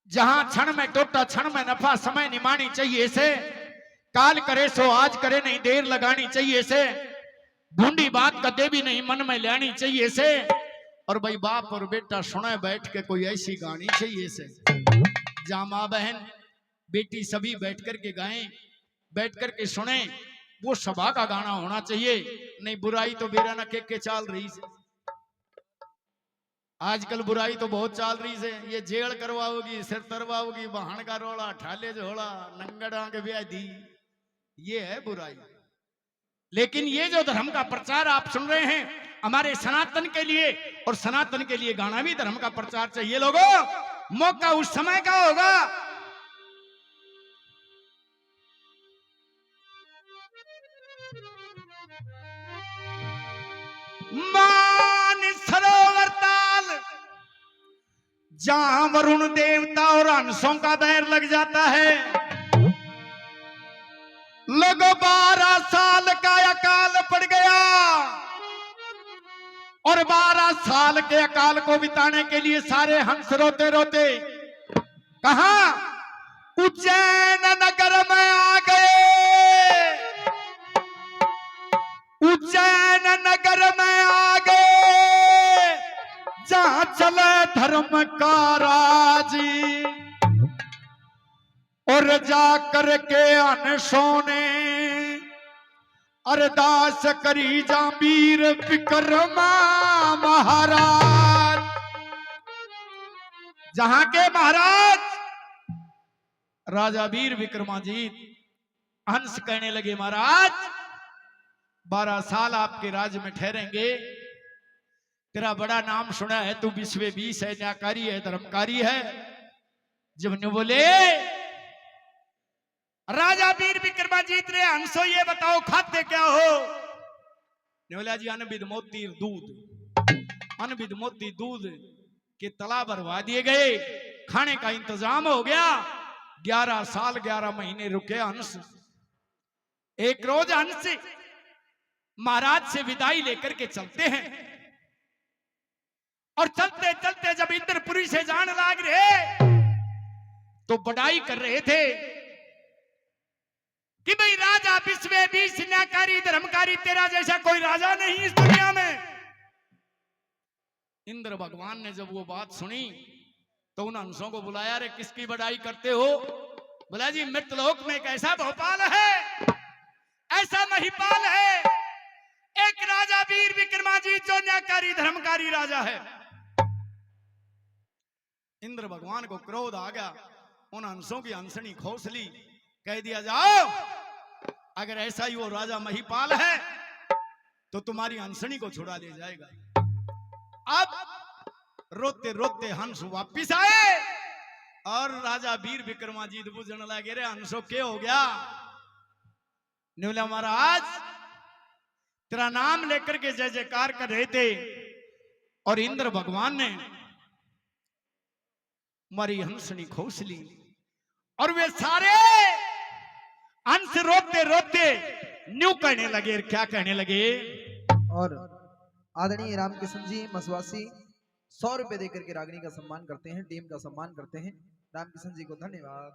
जहां क्षण में टोटा क्षण में नफा समय निमानी चाहिए से, काल करे सो आज करे नहीं देर लगानी चाहिए से, ढूंढी बात कदे भी नहीं मन में लानी चाहिए से, और भाई बाप और बेटा सुने बैठ के कोई ऐसी गानी चाहिए से, जहां माँ बहन बेटी सभी बैठ कर के गाएं, बैठ कर के सुने, वो सभा का गाना होना चाहिए। नहीं बुराई तो बेरा न के चाल रही से, आजकल बुराई तो बहुत चाल रही से, ये जेल करवाओगी सिर तरवाओगी बहन का रोला ठाले झोला नंगड़ा के व्याधि, ये है बुराई। लेकिन ये जो धर्म का प्रचार आप सुन रहे हैं हमारे सनातन के लिए, और सनातन के लिए गाना भी धर्म का प्रचार चाहिए लोगों। मौका उस समय का होगा मान सरोवर ताल, जहां वरुण देवता और हंसों का बैर लग जाता है। लगो 12 साल का अकाल पड़ गया, और 12 साल के अकाल को बिताने के लिए सारे हंस रोते रोते कहा उज्जैन नगर में आ गए, उज्जैन नगर में आ गए, जहां चले धर्म का राज, और जा करके अनसों ने अरदास करी जामीर विक्रमा महाराज। जहां के महाराज राजा वीर विक्रमाजीत हंस कहने लगे महाराज 12 साल आपके राज्य में ठहरेंगे, तेरा बड़ा नाम सुना है, तू विश्व 20 है, न्यायकारी है, धर्मकारी है। जब ने बोले राजा वीर विक्रमाजीत रे हंसो ये बताओ खाते क्या हो, ने बोला जी अनबिद मोती दूध, अनबिद मोती दूध के तालाब भरवा दिए गए, खाने का इंतजाम हो गया। 11 साल 11 महीने रुके हंस। एक रोज हंस महाराज से विदाई लेकर के चलते हैं, और चलते चलते जब इंद्रपुरी से जाने लग रहे तो बड़ाई कर रहे थे कि भाई राजा विश्व 20 न्यायकारी धर्मकारी, तेरा जैसा कोई राजा नहीं इस दुनिया में। इंद्र भगवान ने जब वो बात सुनी तो उन हंसों को बुलाया, रे किसकी बड़ाई करते हो? बोला जी मृतलोक में एक ऐसा भोपाल है, ऐसा महिपाल है, एक राजा वीर विक्रमाजीत जो न्यायकारी धर्मकारी राजा है। इंद्र भगवान को क्रोध आ गया, उन हंसों की हंसनी खोस ली, कह दिया जाओ अगर ऐसा ही वो राजा महिपाल है तो तुम्हारी हंसनी को छुड़ा ले जाएगा। अब रोते रोते हंस वापिस आए, और राजा वीर विक्रमाजीत बुझने लगे, रे हंसो क्या हो गया? ने बोला महाराज तेरा नाम लेकर के जय जयकार कर रहे थे, और इंद्र भगवान ने हमारी हंसनी खोस ली, और वे सारे हंस रोते रोते न्यू कहने लगे। क्या कहने लगे? और आदरणीय रामकिशन जी मसवासी 100 रुपए देकर के रागिनी का सम्मान करते हैं, टीम का सम्मान करते हैं। रामकिशन जी को धन्यवाद।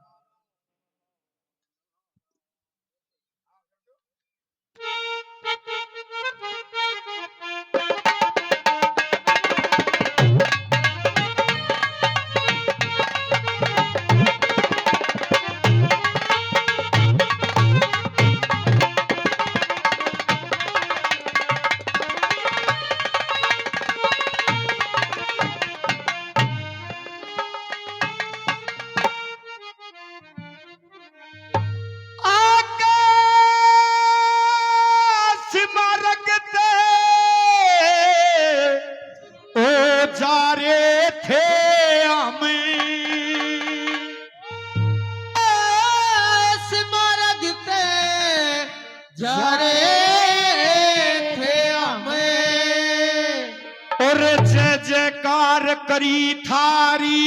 करी थारी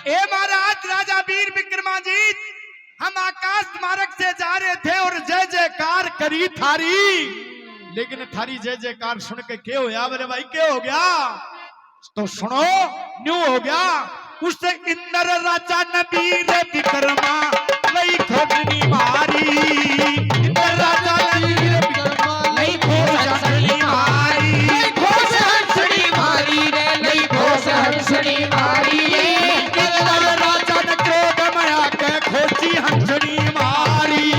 ए महाराज राजा वीर विक्रमाजीत, हम आकाश मार्ग से जा रहे थे और जय जयकार करी थारी, लेकिन थारी जय जयकार सुन के क्या होया? बोले भाई क्या हो गया? तो सुनो, न्यू हो गया। उस इंद्र राजा नबीर विक्रमा लई खोजनी मारी, इंद्र राजा नबीर विक्रमा लई खोजनी मारी, लई खोज हंसड़ी मारी रे, लई खोज हंसड़ी मारी रे। इंद्र राजा ने क्रोध में आके खोजी हंसनी मारी।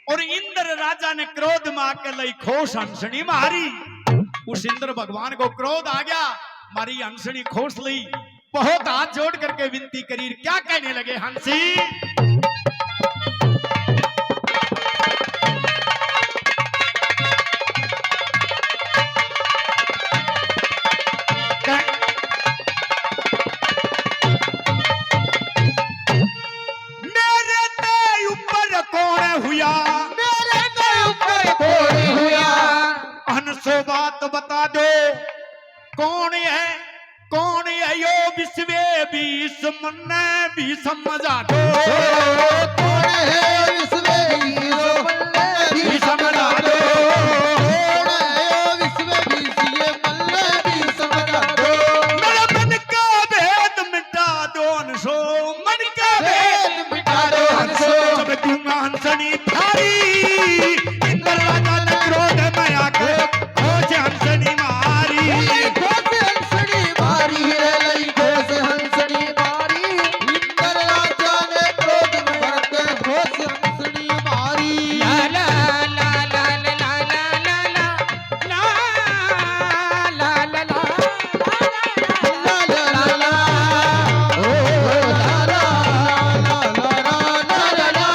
और इंद्र राजा ने क्रोध में आकर लई खोस हंसनी मारी। उस इंद्र भगवान को क्रोध आ गया, मारी हंसनी खोस ली। बहुत हाथ जोड़ करके विनती करी, क्या कहने लगे हंसी? बात बता दो, कौन है यो विश्वे बीस मन भी समझा दो, कौन है विश्वे भी समझा दो, कौन है विश्वे भी समझा दो। मेरा मन का भेद मिटा दो हंसो, मन का भेद मिटा दो हंसो, जब दूंगा हंसनी थारी। इंद्र राजा ने क्रोध में आकर हंसनी मारी, लई खोज हंसड़ी मारी रे, लई खोज हंसड़ी मारी। इंद्र राजा ने क्रोध में आकर खोज हंसड़ी मारी। ला ला ला ला ला ला ला ला ला ला ला ला ला ला ला ओ ला ला ला ला ला ला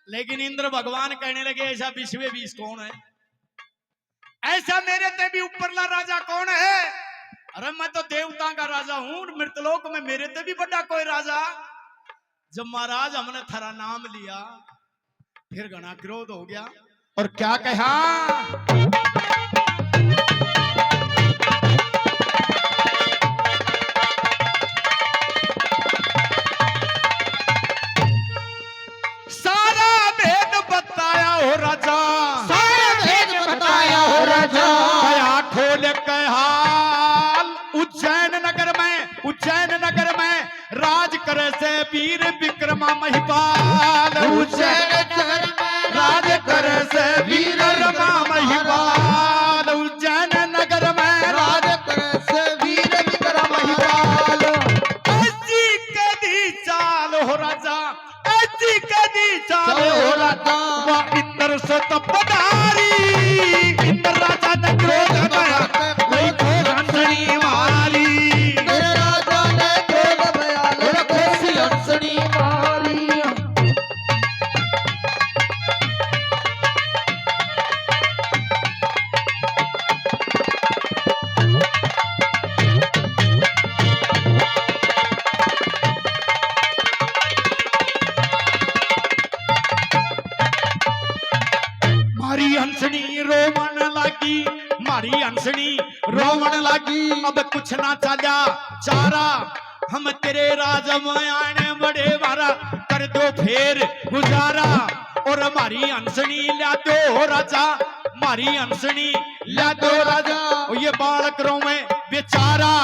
लेकिन इंद्र भगवान कहने लगे ऐसा विश्वे बीस कौन है, ऐसा मेरे ते भी ऊपरला राजा कौन है? अरे मैं तो देवता का राजा हूं, मृतलोक में मेरे ते भी बड़ा कोई राजा। जब महाराज हमने थारा नाम लिया फिर घना क्रोध हो गया और क्या कहा? राजा सारा भेद बताया हो राजा, कया खोल कहाल उज्जैन नगर में राज करे से वीर विक्रमा महिपाल, उज्जैन नगर में राज करे से वीर विक्रमा महिपाल, उज्जैन नगर में राज करे से वीर विक्रमा महिपाल। ऐसी कदी चाल हो राजा, ऐसी कदी चाल हो राजा, इंद्र से तपदारी। इंद्र राजा ने क्रोध में लई खोज हंसनी मारी, इंद्र राजा ने क्रोध में आकर खोज हंसनी मारी। मारी हंसनी रोवन लगी। अब कुछ ना चला चारा, हम तेरे राज में आने बड़े वारा, कर दो फेर गुजारा। और हमारी हंसनी ला दो राजा, मारी हंसनी ला दो राजा। और ये बालक रो में बेचारा,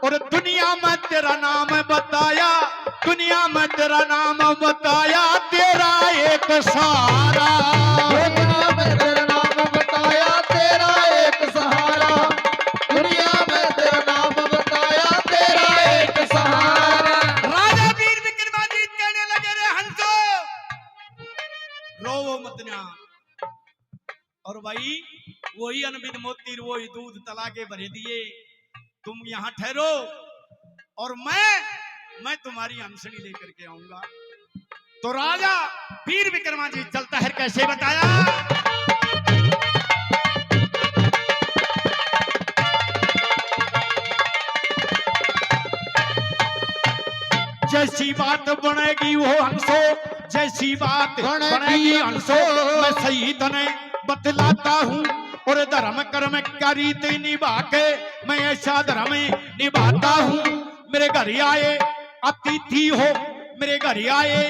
और दुनिया में तेरा नाम बताया, दुनिया में तेरा नाम बताया, तेरा एक सहारा। दुनिया में तेरा नाम बताया, तेरा एक सहारा। दुनिया में तेरा नाम बताया, तेरा एक सहारा। राजा वीर विक्रमादित्य कहने लगे, रे हंसो रोवो मत ना। और भाई वही अनबिन मोती, वही दूध तला के भरे दिए, तुम यहाँ ठहरो और मैं तुम्हारी हंसनी लेकर के आऊंगा। तो राजा वीर विक्रमादित्य चलता है, कैसे बताया? जैसी बात बनेगी वो हंसो, जैसी बात बनेगी हंसो। मैं सही तने बतलाता हूँ और धर्म कर्म का रीति निभा के मैं ऐसा धर्म निभाता हूँ। मेरे घर आए अतिथि हो, मेरे घर आए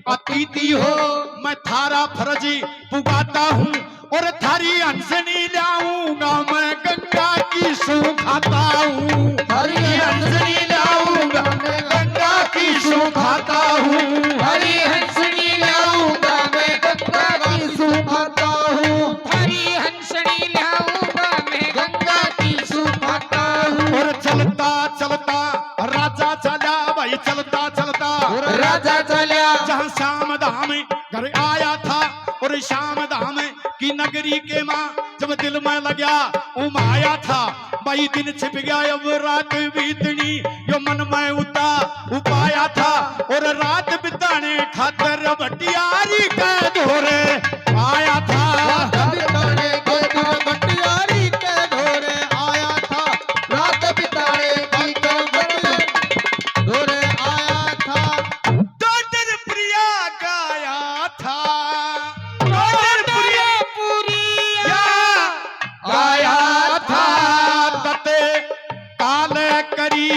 अतिथि हो, मैं थारा फर्ज पुगाता हूँ और थारी हंसनी लाऊंगा मैं गंगा की सुखाता हूँ। हरी हंसनी लाऊंगा मैं गंगा की सुखाता हूँ। हरी हंसनी लाऊंगा मैं गंगा की सुखाता हूँ। हरी हंसनी लाऊंगा मैं गंगा की सुखाता हूँ। और चलता चलता राजा चला भाई, चलता चलता राजा चला जहाँ श्याम धाम घर आया था और श्याम धाम की नगरी के माँ जब दिल में लगा उमाया था। भाई दिन छिप गया अब रात बीतनी जो मन में उपाया था और रात बिताने खातर भटियारी का धोरे आया था। बिताने के तो भटियारी के धोरे आया था। रात बिताने की तो धोरे आया था। डॉक्टर प्रिया गाया था, डॉक्टर प्रिया पुरिया गाया था। तते काले करी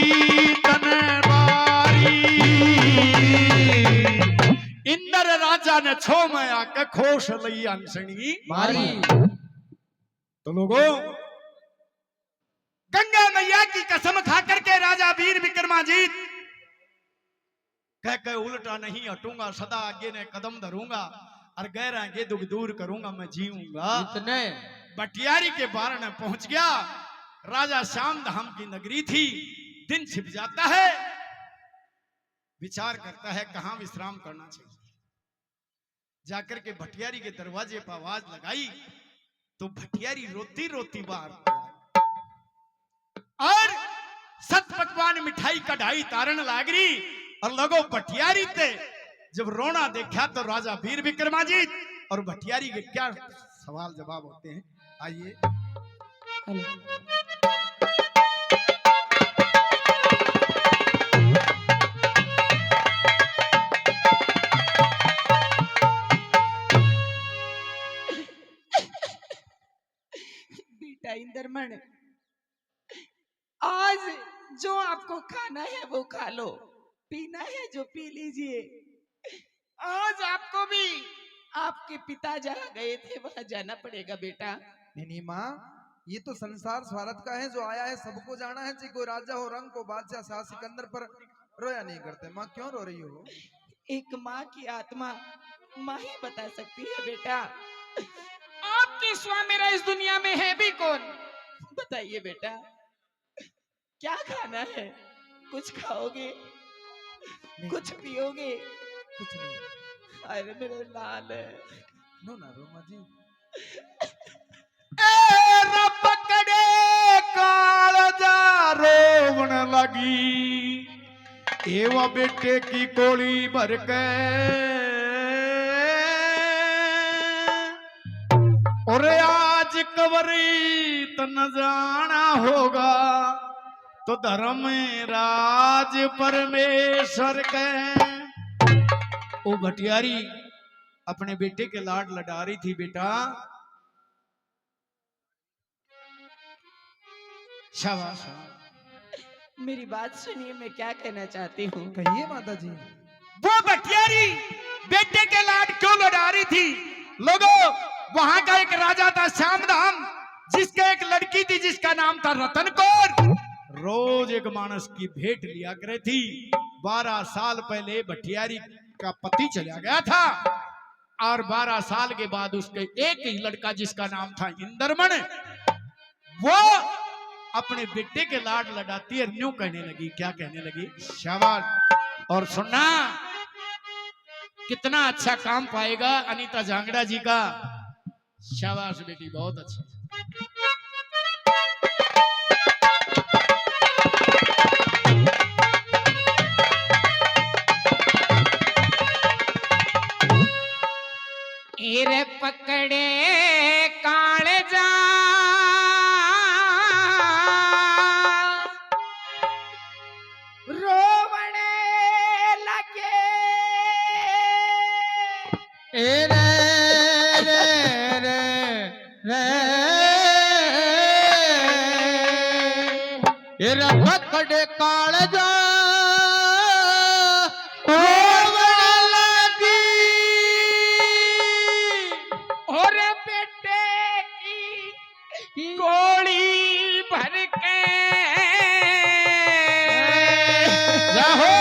तनवारी, इंद्र राजा ने छो में आके खोश लई हंसनी मारी। तो लोगों, गंगा मैया की कसम खा करके राजा वीर विक्रमाजीत कह उल्टा नहीं हटूंगा, सदा आगे ने कदम धरूंगा और गैर आगे दुख दूर करूंगा, मैं जीऊंगा। इतने भटियारी के बारने पहुंच गया। राजा श्याम धाम की नगरी थी। दिन छिप जाता है, विचार करता है कहां विश्राम करना चाहिए। जाकर के भटियारी के दरवाजे पर आवाज लगाई तो भटियारी रोती रोती बाहर और सत पकवान मिठाई कढ़ाई तारण लागरी और लगो भटियारी थे। जब रोना देखा तो राजा वीर विक्रमाजीत और भटियारी के क्या सवाल जवाब होते हैं, आइए। बेटा इंद्रमण, आज जो आपको खाना है वो खा लो, पीना है जो पी लीजिए। आज आपको भी आपके पिता जहाँ गए थे वहां जाना पड़ेगा बेटा। नहीं माँ, ये तो संसार स्वार्थ का है, जो आया है सबको जाना है। चाहे कोई राजा हो, रंग को बादशाह, शाह सिकंदर पर रोया नहीं करते। माँ क्यों रो रही हो? एक माँ की आत्मा माँ ही बता सकती है बेटा। आपके सिवा मेरा इस दुनिया में है भी कौन? बताइए बेटा, क्या खाना है? कुछ खाओगे? कुछ पियोगे? कुछ नहीं। अरे मेरे लाल है। नो ना रो माँ जी। पकड़े कालजा रोवण लगी, एवा बेटे की कोली भर के और आज कवरी तन जाना होगा तो धर्म राज परमेश्वर के। ओ भटियारी अपने बेटे के लाड लड़ा रही थी। बेटा शाबाश, मेरी बात सुनिए, मैं क्या कहना चाहती हूँ। कहिए माता जी। वो भटियारी बेटे के लाड क्यों लड़ा रही थी? लोगों, वहां का एक राजा था श्यामधाम, जिसके एक लड़की थी जिसका नाम था रतन कौर। रोज एक मानस की भेंट लिया करे थी। 12 साल पहले भटियारी का पति चला गया था और 12 साल के बाद उसके एक ही लड़का जिसका नाम था इंद्रमण, वो अपने बेटे के लाड लड़ाती है। न्यू कहने लगी, क्या कहने लगी? शाबाश। और सुनना, कितना अच्छा काम पाएगा अनीता जांगड़ा जी का। शाबाश बेटी, बहुत अच्छा। रे पकड़े कालजा रोवणे पकड़े कालजा रोवण लगी और बेटे की गोली भर के जाहो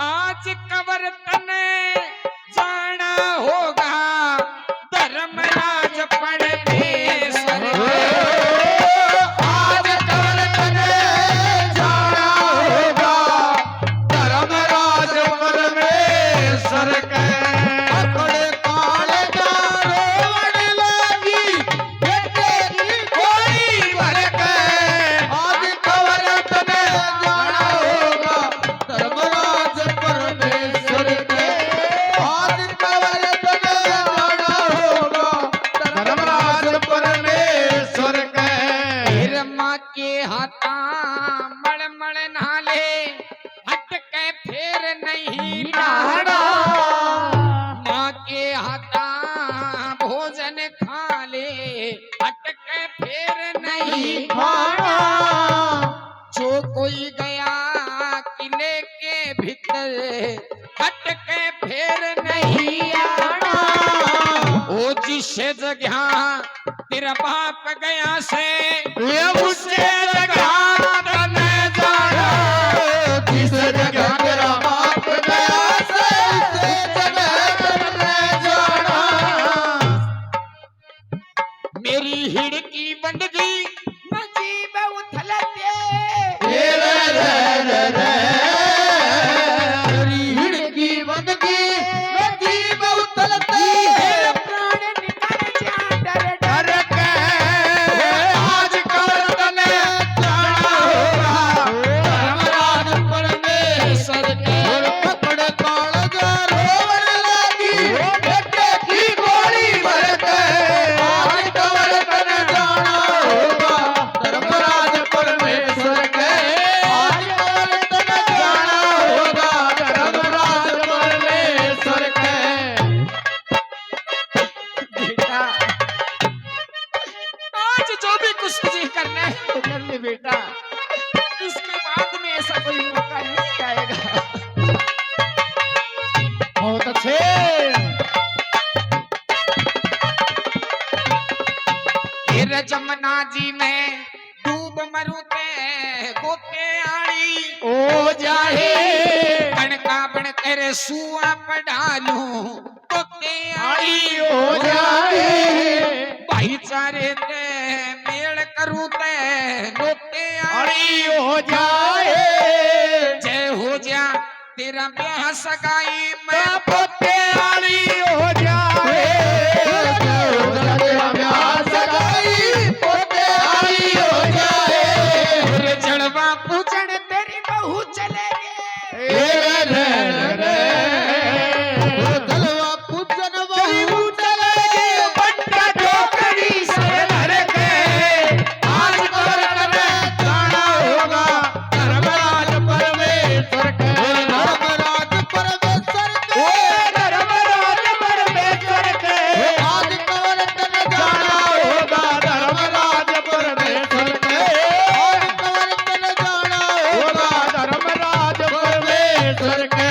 आज कबर तने जाना होगा धर्मराज परमेश्वर आज कवर तने जाना होगा धर्मराज परमेश्वर के पकड़े कालजा रोवण लगी बेटे की गोली भर के आज कवर तने जाना होगा धर्मराज परमेश्वर के आज कवर तने जाना होगा धर्मराज परमेश्वर के फिर माँ के हाथा मड़मड़ नाले हट के फिर नहीं डाड़ा माँ के हाथा भोजन खा ले हट के फिर नहीं खाना जो कोई गया किले के भीतर हट के फिर नहीं आना ओ जिससे जगह तेरा बाप गया से ये मुझसे जगह तने जाना किस जगह तेरा बाप गया से उसे जगह तने जाना मेरी हिड़की बंदगी नजीब उथलते तेरी हिड़की बंदगी नजीब उतलते प्राण निकल जा डर डर के आज कवर तने जाना होगा धर्मराज परमेश्वर के पकड़ कालजा रोवण लगी बेटे की गोली भर के आज कवर तने जाना होगा धर्मराज परमेश्वर के आज कवर तने जाना होगा धर्मराज परमेश्वर के बेटा आज जो भी कुछ तुझे करना है वो कर ले बेटा इसके बाद में ऐसा कोई मौका नहीं आएगा बहुत अच्छे फिर जमुना जी में डूब मरुते गोते आड़ी ओ जाहे कणका बन तेरे सुआ पढ़ालू गोते आड़ी ओ जाहे भाईचारे ते मेल करू ते गोते आड़ी अड़ी हो जाए जय हो जा तेरा ब्याह सगाई मैं पोते आड़ी हो जाए तेरा ब्याह सगाई पोते आई हो जाए रे जड़वा पूजन तेरी बहू चलेगे गलवा पूजन बहु चलेगी बट्टा टोकरी से भर के आज कवर तने जाना होगा धर्मराज परमेश्वर के धर्मराज परमेश्वर के धर्मराज परमेश्वर के आज कवर तने जाना होगा धर्मराज परमेश्वर के आज कवर तने जाना होगा धर्मराज परमेश्वर के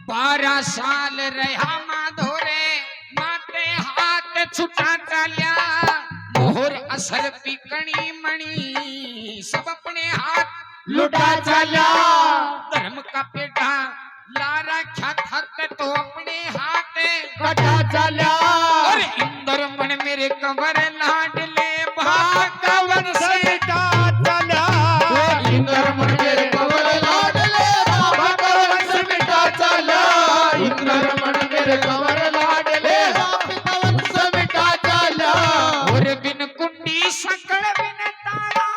बारह साल रहा माधोरे माते हाथ छुटा चालिया मोहर असर पिकणी मणि सब अपने हाथ लुटा चला धर्म का पेटा लारा ख्यात तो अपने हाथ कटा चला और इंदर मन मेरे कंवर लाडले भागवन से सटा चला इंद्र मन के कंवर लाडले बाबा कंवर से मिटा चला इंद्र मन के कंवर लाडले बाबा कंवर से मिटा चला और बिन कुंडी सकल बिन तारा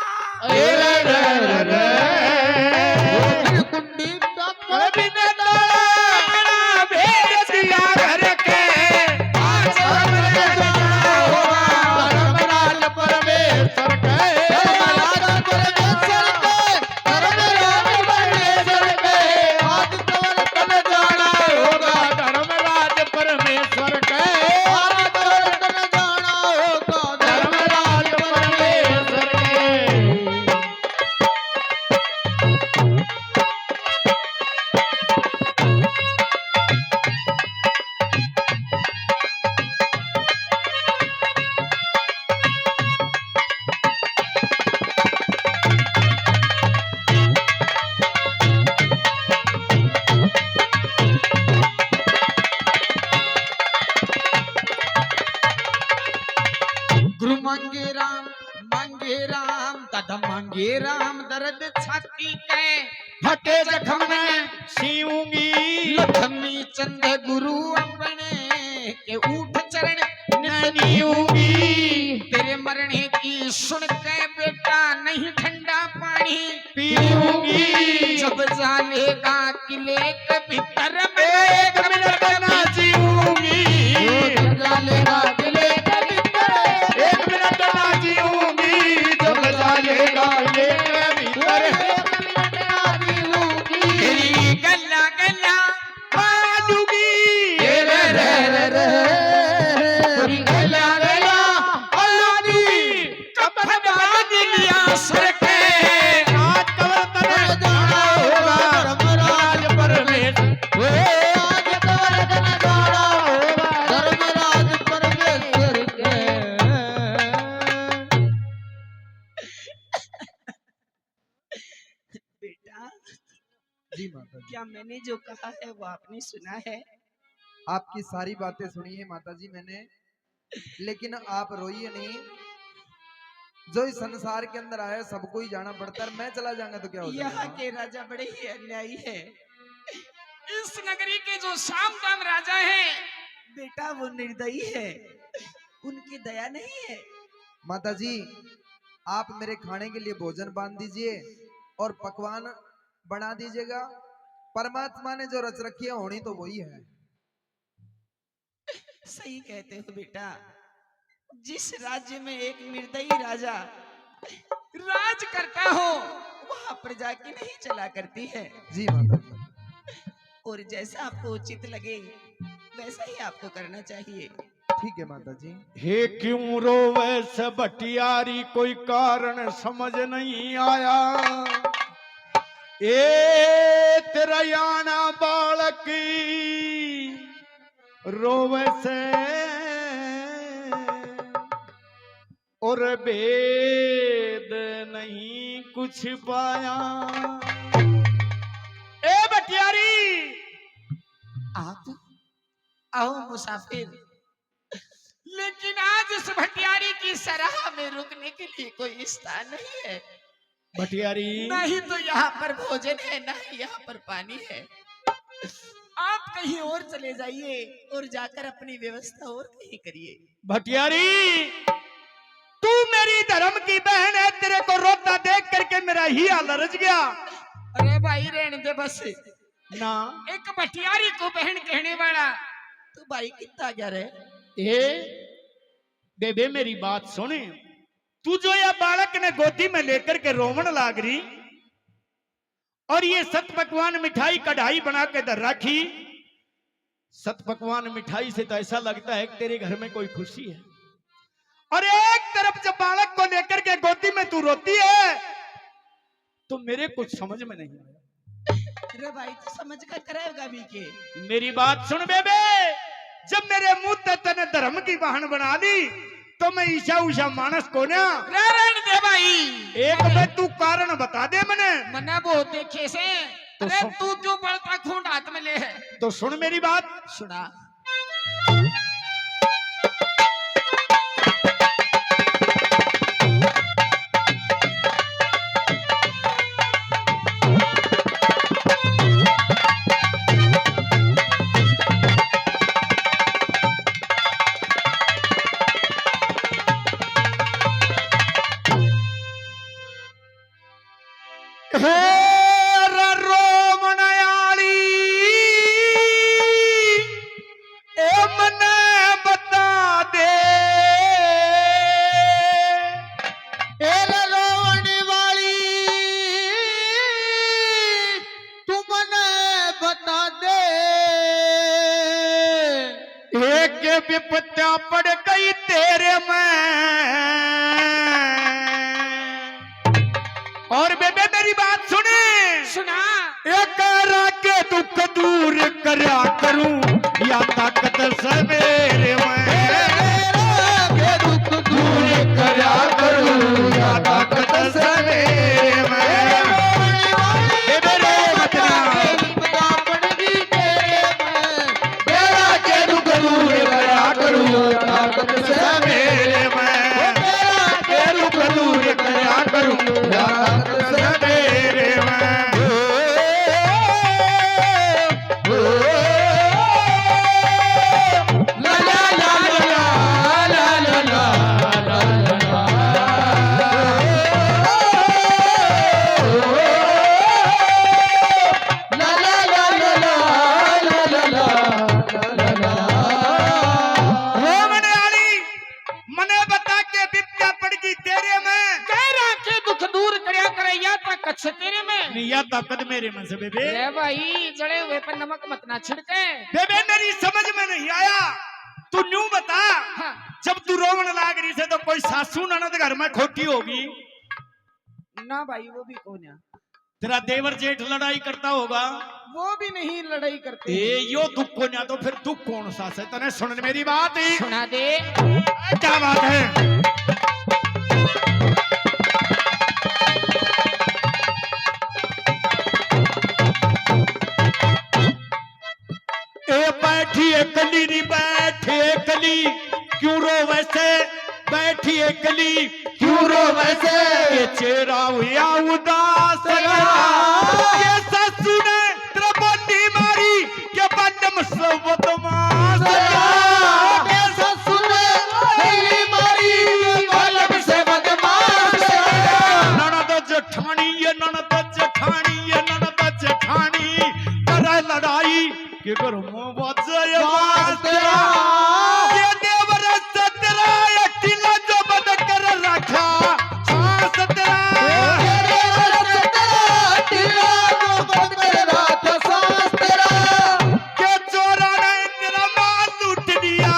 मांगे राम दादा मांगे राम दर्द छाती के फटे जख्म में सीऊंगी लखमी चंद गुरु अपने के उठ चरण ननीऊंगी तेरे मरने की सुन के बेटा नहीं ठंडा पानी पीऊंगी जब जालेगा किले के भीतर एक मिनट ना जीऊंगी जालेगा किले के भीतर एक मिनट ना जीऊंगी जब जालेगा ये भीतर तेरी गल्ला गल्ला मानूंगी तेरी गल्ला गल्ला अल्लाह कफन बांध लिया सर पे आज कवर तने जाना होगा धर्मराज परमेश आज कवर तने जाना होगा धर्मराज परमेश्वर के। बेटा जी माता जी, क्या मैंने जो कहा है वो आपने सुना है? आपकी सारी बातें सुनी है माता जी मैंने, लेकिन आप रोइए नहीं। जो इस संसार के अंदर आया सबको ही जाना पड़ता है, मैं चला जाऊंगा तो क्या हो यहाँ जाएगा। के राजा बड़े ही अन्यायी है। इस नगरी के जो सामदान राजा है बेटा वो निर्दयी है, उनकी दया नहीं है। माता जी आप मेरे खाने के लिए भोजन बांध दीजिए और पकवान बना दीजिएगा। परमात्मा ने जो रच रखी है होनी तो वही है। सही कहते हो बेटा, जिस राज्य में एक निर्दयी राजा राज करता हो वहां प्रजा की नहीं चला करती है। जी माता जी, और जैसा आपको उचित लगे वैसा ही आपको करना चाहिए। ठीक है माता जी। हे क्यों रोवे से भटियारी कोई कारण समझ नहीं आया। ए तेरा याना बालक रोवे से और भेद नहीं कुछ पाया। ए भटियारी आप आओ मुसाफिर, लेकिन आज इस भटियारी की सराह में रुकने के लिए कोई स्थान नहीं है। भटियारी नहीं तो यहाँ पर भोजन है, ना ही यहाँ पर पानी है। आप कहीं और चले जाइए और जाकर अपनी व्यवस्था और कहीं करिए। भटियारी तू मेरी धर्म की बहन है, तेरे को रोता देख करके मेरा ही हाल रच गया। अरे भाई रहने दे बस। ना एक भटियारी को बहन कहने वाला तू भाई कितना गया रे। ए बेबे मेरी बात सुने, तू जो यह बालक ने गोदी में लेकर के रोमन लाग रही और ये सत पकवान मिठाई कढ़ाई बना के दर रखी। सत पकवान मिठाई से तो ऐसा लगता है कि तेरे घर में कोई खुशी है, और एक तरफ जब बालक को लेकर के गोदी में तू रोती है तो मेरे कुछ समझ में नहीं आया। अरे भाई तो समझ कर करेगा भी के। मेरी बात सुन बेबे, जब मेरे मुंह ते तने धर्म की बहन बना दी तो मैं ईशा उषा मानस को ना रहने दे भाई। एक में तू कारण बता दे मने। मना बहुत देखे से। तो अरे सुन। तू क्यों बड़ता खूंट हाथ में ले है? तो सुन मेरी बात। सुना। विपत्तियां पड़ गई तेरे में, और बेबे मेरी बात सुने। सुना। एक के दुख दूर करा करूं या ताकत सवेरे में, के दुख दूर करा करूं या ताकत सवेरे में। बेबे रे बचना पड़गी तेरे में बेड़ा के दुख दूर करा करूं या ताकत सवेरे में। तेरा या तख्त से मेरे में ला ला ला ला ला ला ला ला रोमनाली मने बता के विद्या पड़ गई तेरे में कह रहा के दुख दूर करया करे या ताकत से तेरे में या ताकत मेरे में से बेबे रे भाई जड़े हुए पर नमक मत ना छिड़के। बेबे मेरी समझ में नहीं आया तू न्यू बता हाँ। जब तू रोवन लाग रही से तो कोई सासू ननद घर में खोटी होगी ना भाई वो भी कौन है? तेरा देवर जेठ लड़ाई करता होगा वो भी नहीं लड़ाई करते। ए यो दुख को ना तो फिर दुख कौन सा है तने सुन मेरी बात ही सुना दे। क्या बात है ए बैठी एकली नी बैठे एकली क्यों रो वैसे बैठी एकली क्यों रो वैसे ये चेहरा हुआ उदास ये सासू ने तेरा बंदी मारी के बंदम सबदमास के ससुर ने मारी कलम से बदमाश ननद जेठानी ये ननद जेठानी ये ननद जेठानी करे लड़ाई के घर में बजे वास्ता ये देवर सतरा अकेला जो बद कर रखा सांस तेरा के चोरा ने तेरा माल लूट लिया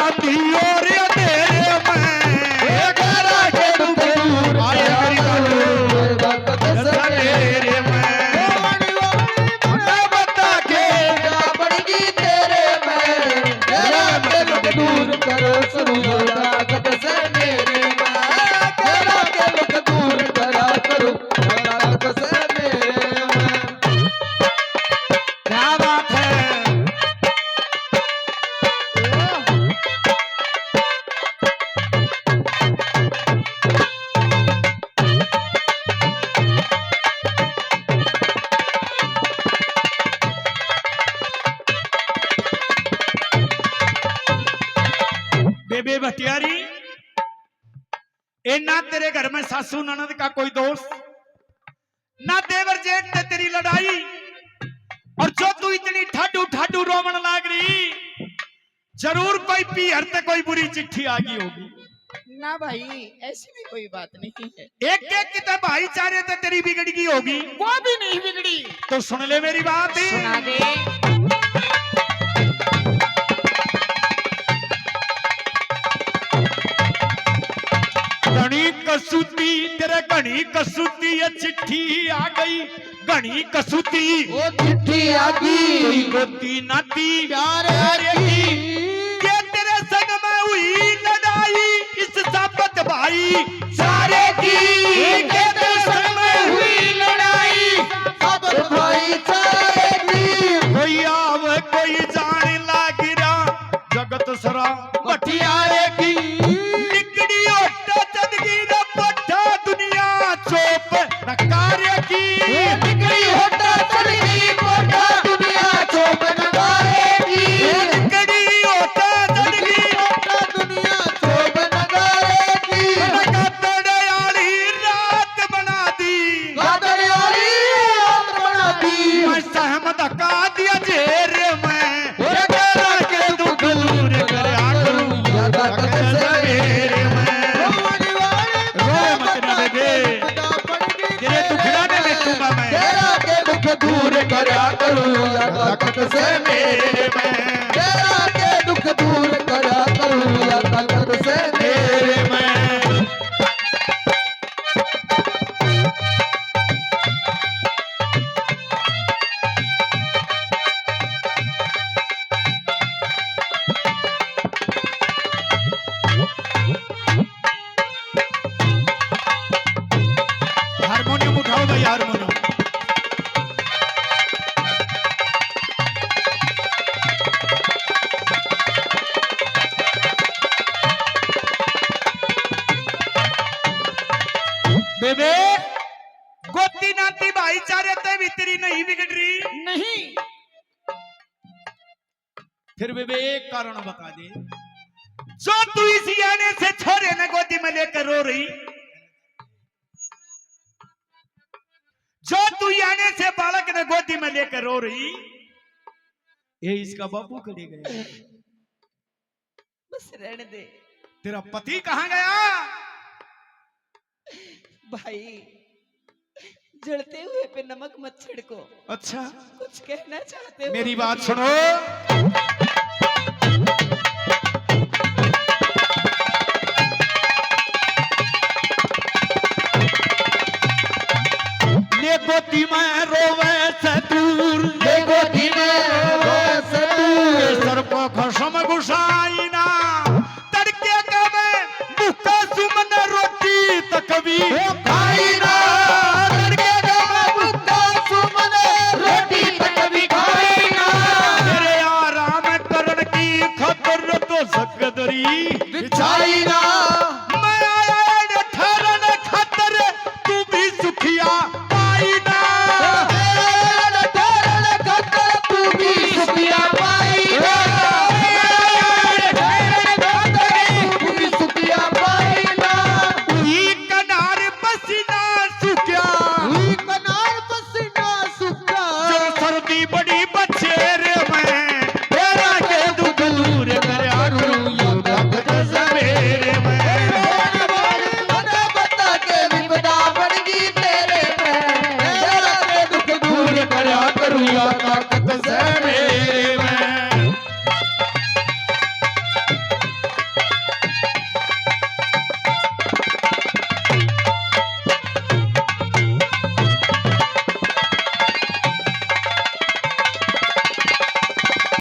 आंधी और ये तेरे में आए मेरी तेरे में मैं बता के दूर करो सुनो ताकत से मेरे में तेरा दिल को दूर करा करो ताकत से मेरे में क्या बात है बेबे भटियारी ए ना तेरे घर में सासू ननद का कोई दोस्त ना देवर जेठ ने तेरी लड़ाई और जो तू इतनी ठाडू ठाडू रोवन लाग रही जरूर कोई पीहर ते कोई बुरी चिट्ठी आ गई होगी ना भाई ऐसी भी कोई बात नहीं है। एक एक किताब भाईचारे ते तेरी बिगड़ गई होगी वो भी नहीं बिगड़ी। तो सुन ले मेरी बात ही सुना दे। घनी कसूती तेरे घनी कसूती ये चिट्ठी आ गई घनी कसूती वो चिट्ठी आगी गोती नाती प्यार की के तेरे संग में हुई लड़ाई इस साबत भाई सारे की के तेरे संग में हुई लड़ाई सब भाईचारे की कोई आवे कोई जाने लागिरा जगत सरा बटियारे की निकड़ी ओटा जदगी न पट्टा दुनिया चोप न कार्य की निकली होटा चली कोटा दुनिया चोप नगारेगी निकड़ी ओटा जदगी होटा दुनिया चोप नगारेगी कतड़े आली रात बना दी गादर वाली रात बना दी मैं सहमत का दिया जेर में ओरे करा के तू दूर कर आकरू या ताकत से मेरे में रोमनी वाले रोए मत ना बेबे तेरे दुखड़ा में बैठूंगा मैं तेरा के दुख दूर करा करूं या ताकत से मेरे में तेरा के दुख दूर करा करूं या ताकत से मेरे में हारमोनियम उठाओ भाई हारमोनियम जाति भाईचारे ते भी तेरी नहीं बिगड़ रही। नहीं, फिर विवेक कारण बता दे। जो तू इसी आने से छोरे ने गोदी में लेकर रो रही, जो तू आने से बालक ने गोदी में लेकर रो रही, ये इसका बापू कड़ी गया। बस रहने दे तेरा पति कहाँ गया? भाई, जलते हुए पे नमक मत छिड़को। अच्छा, कुछ कहना चाहते हो? मेरी बात सुनो। ले गोदी में रोवे से दूर, ले गोदी में रोवे से दूर, सर को खसम घुसाई ना, तड़के कवे भूखा सुमन रोटी तक भी खाई ना, तड़के कवे भूखा सुमन रोटी तक भी खाई ना। तेरे आराम करन की खतर तो सकदरी बिछाई ना, मैं आया ठहरन खतर तू भी सुखिया पाई ना। तेरे ठहरन खतर तू भी सुखिया पाई ना, तू भी सुखिया पाई ना। ई कनार पसीना सुख्या, हुई कनार पसीना सुखा, जो सर्दी बड़ी बचेरे में तेरा के दुख दूर करया करूं यो भक्त सवेरे में। बता के विपदा बढ़ गई तेरे में, तेरा के दुख दूर करया करूं या